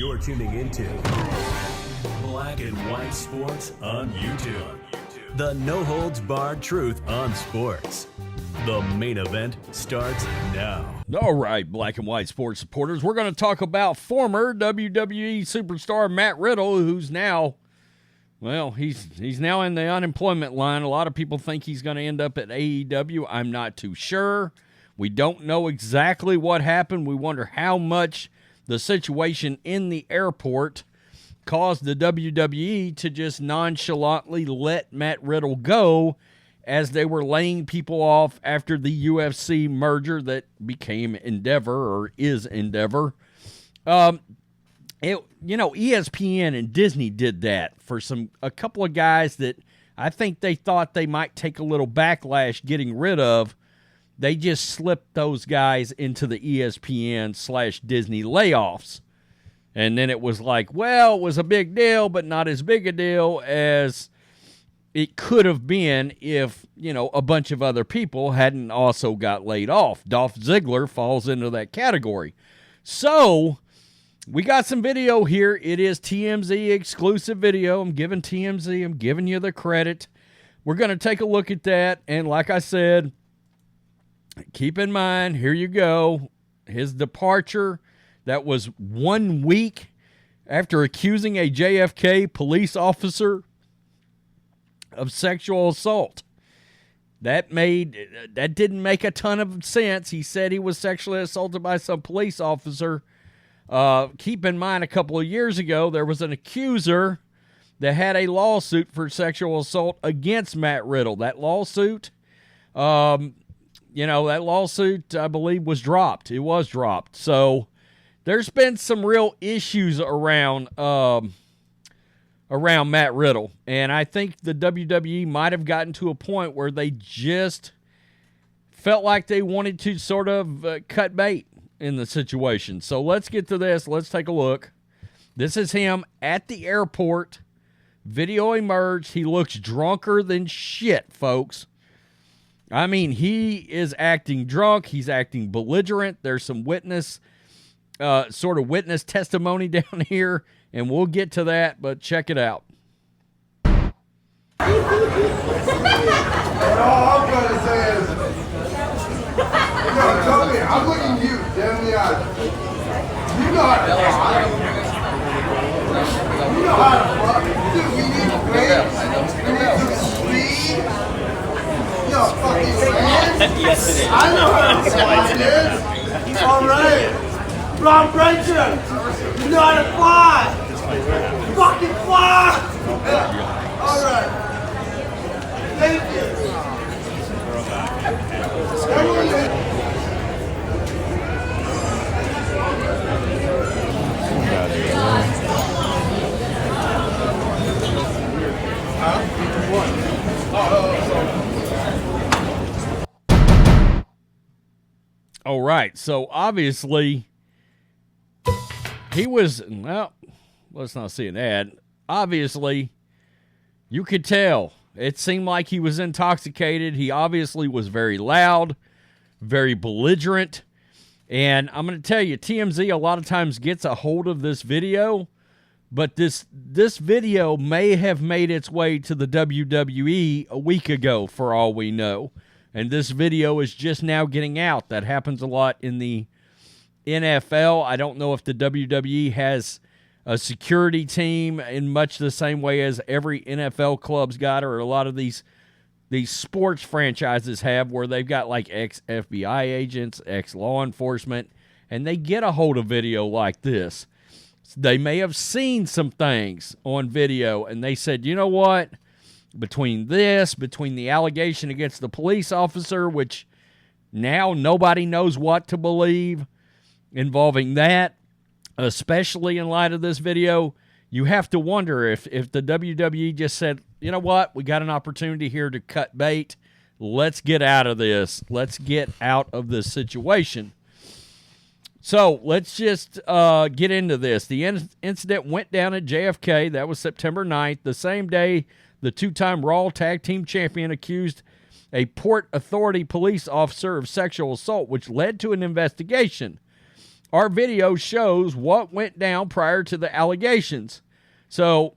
You're tuning into Black and White Sports on YouTube. The no-holds-barred truth on sports. The main event starts now. All right, Black and White Sports supporters, we're going to talk about former WWE superstar Matt Riddle, who's now, well, he's now in the unemployment line. A lot of people think he's going to end up at AEW. I'm not too sure. We don't know exactly what happened. We wonder how much the situation in the airport caused the WWE to just nonchalantly let Matt Riddle go as they were laying people off after the UFC merger that became Endeavor or is Endeavor. ESPN and Disney did that for a couple of guys that I think they thought they might take a little backlash getting rid of. They just slipped those guys into the ESPN/Disney layoffs. And then it was like, well, it was a big deal, but not as big a deal as it could have been if, a bunch of other people hadn't also got laid off. Dolph Ziggler falls into that category. So we got some video here. It is TMZ exclusive video. I'm giving TMZ, I'm giving you the credit. We're going to take a look at that. And like I said, keep in mind, here you go, his departure. That was 1 week after accusing a JFK police officer of sexual assault. That didn't make a ton of sense. He said he was sexually assaulted by some police officer. Keep in mind, a couple of years ago, there was an accuser that had a lawsuit for sexual assault against Matt Riddle. That lawsuit, I believe, was dropped. It was dropped. So there's been some real issues around Matt Riddle, and I think the WWE might have gotten to a point where they just felt like they wanted to sort of cut bait in the situation. So let's get to this. Let's take a look. This is him at the airport. Video emerged. He looks drunker than shit, folks. I mean, he is acting drunk. He's acting belligerent. There's some witness testimony down here, and we'll get to that, but check it out. All I'm going to say is, tell me, I'm looking you dead in the eye. You know how to fly. You know how to fly. Dude, we need brakes. We need some speed. You know, fucking land. I know how to fly, dude. All right. Rob Brencher, you know how to fly! Fucking fly! Yeah. All right. Thank you. All right, so obviously he was, well, let's not see an ad. Obviously, you could tell. It seemed like he was intoxicated. He obviously was very loud, very belligerent. And I'm going to tell you, TMZ a lot of times gets a hold of this video, but this video may have made its way to the WWE a week ago, for all we know. And this video is just now getting out. That happens a lot in the NFL. I don't know if the WWE has a security team in much the same way as every NFL club's got, or a lot of these sports franchises have, where they've got like ex-FBI agents, ex-law enforcement, and they get a hold of video like this. They may have seen some things on video, and they said, you know what? Between the allegation against the police officer, which now nobody knows what to believe, involving that, especially in light of this video, you have to wonder if the WWE just said, you know what, we got an opportunity here to cut bait. Let's get out of this. Let's get out of this situation. So let's just get into this. The incident went down at JFK. That was September 9th, the same day the two-time Raw Tag Team Champion accused a Port Authority police officer of sexual assault, which led to an investigation. Our video shows what went down prior to the allegations. So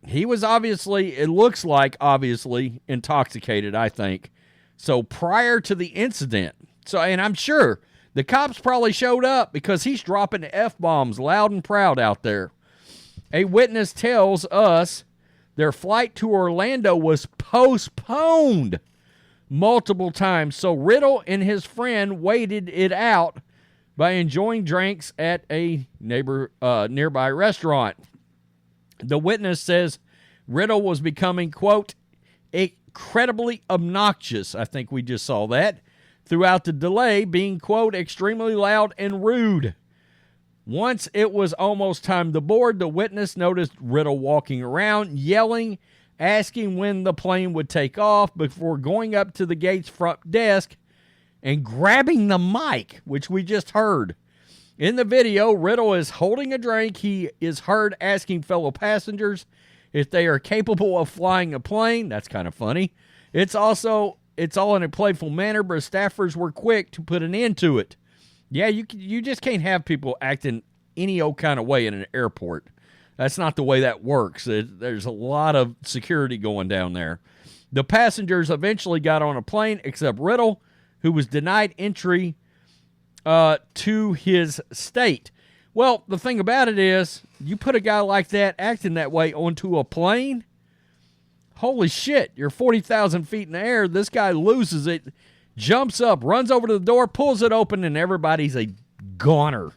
he was obviously, it looks like obviously intoxicated, I think. So prior to the incident, and I'm sure the cops probably showed up because he's dropping F-bombs loud and proud out there. A witness tells us their flight to Orlando was postponed multiple times, so Riddle and his friend waited it out by enjoying drinks at a nearby restaurant. The witness says Riddle was becoming, quote, incredibly obnoxious. I think we just saw that. Throughout the delay, being, quote, extremely loud and rude. Once it was almost time to board, the witness noticed Riddle walking around, yelling, asking when the plane would take off before going up to the gate's front desk and grabbing the mic, which we just heard. In the video, Riddle is holding a drink. He is heard asking fellow passengers if they are capable of flying a plane. That's kind of funny. It's all in a playful manner, but staffers were quick to put an end to it. Yeah, you just can't have people acting any old kind of way in an airport. That's not the way that works. There's a lot of security going down there. The passengers eventually got on a plane, except Riddle, who was denied entry to his state. Well, the thing about it is, you put a guy like that acting that way onto a plane, holy shit, you're 40,000 feet in the air, this guy loses it, jumps up, runs over to the door, pulls it open, and everybody's a goner.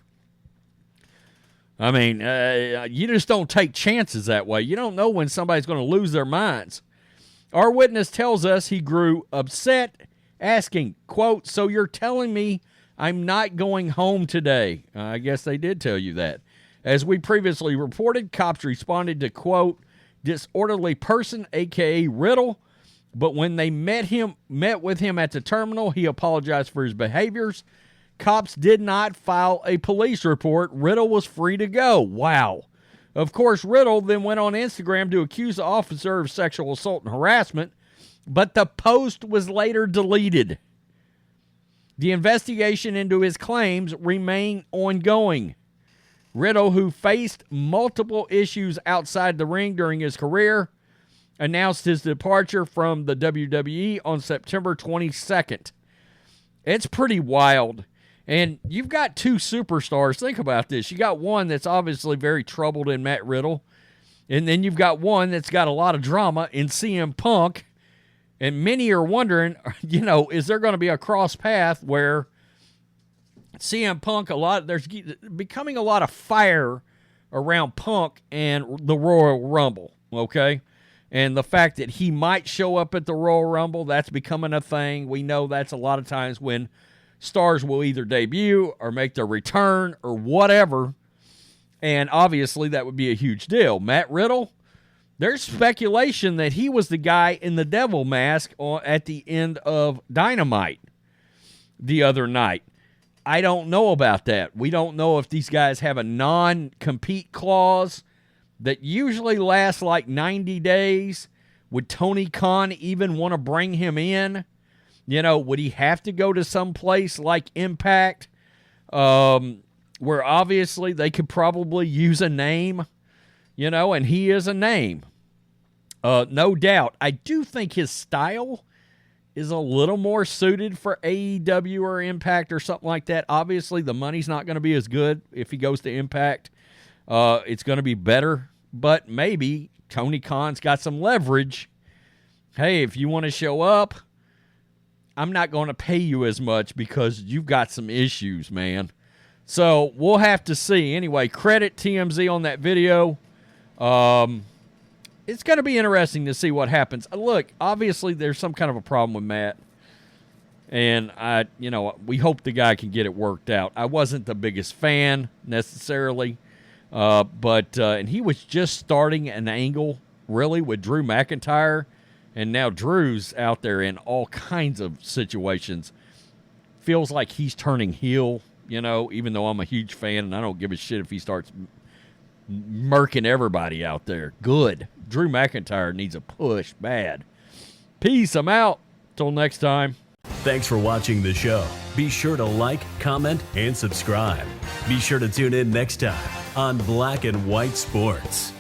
I mean, you just don't take chances that way. You don't know when somebody's going to lose their minds. Our witness tells us he grew upset, asking, quote, so you're telling me I'm not going home today? I guess they did tell you that. As we previously reported, cops responded to, quote, disorderly person, a.k.a. Riddle, but when they met with him at the terminal, he apologized for his behaviors. Cops did not file a police report. Riddle was free to go. Wow. Of course, Riddle then went on Instagram to accuse the officer of sexual assault and harassment, but the post was later deleted. The investigation into his claims remain ongoing. Riddle, who faced multiple issues outside the ring during his career, announced his departure from the WWE on September 22nd. It's pretty wild. And you've got two superstars. Think about this. You got one that's obviously very troubled in Matt Riddle. And then you've got one that's got a lot of drama in CM Punk. And many are wondering, is there going to be a cross path where CM Punk, there's becoming a lot of fire around Punk and the Royal Rumble, okay? And the fact that he might show up at the Royal Rumble, that's becoming a thing. We know that's a lot of times when stars will either debut or make their return or whatever. And obviously that would be a huge deal. Matt Riddle, there's speculation that he was the guy in the devil mask at the end of Dynamite the other night. I don't know about that. We don't know if these guys have a non-compete clause that usually lasts like 90 days. Would Tony Khan even want to bring him in? Would he have to go to some place like Impact, where obviously they could probably use a name, and he is a name. No doubt. I do think his style is a little more suited for AEW or Impact or something like that. Obviously, the money's not going to be as good if he goes to Impact. It's going to be better, but maybe Tony Khan's got some leverage. Hey, if you want to show up, I'm not going to pay you as much because you've got some issues, man. So we'll have to see. Anyway, credit TMZ on that video. It's going to be interesting to see what happens. Look, obviously there's some kind of a problem with Matt. And we hope the guy can get it worked out. I wasn't the biggest fan necessarily. But he was just starting an angle really with Drew McIntyre. And now Drew's out there in all kinds of situations. Feels like he's turning heel, even though I'm a huge fan and I don't give a shit if he starts murking everybody out there. Good. Drew McIntyre needs a push bad. Peace. I'm out. Till next time. Thanks for watching the show. Be sure to like, comment, and subscribe. Be sure to tune in next time on Black and White Sports.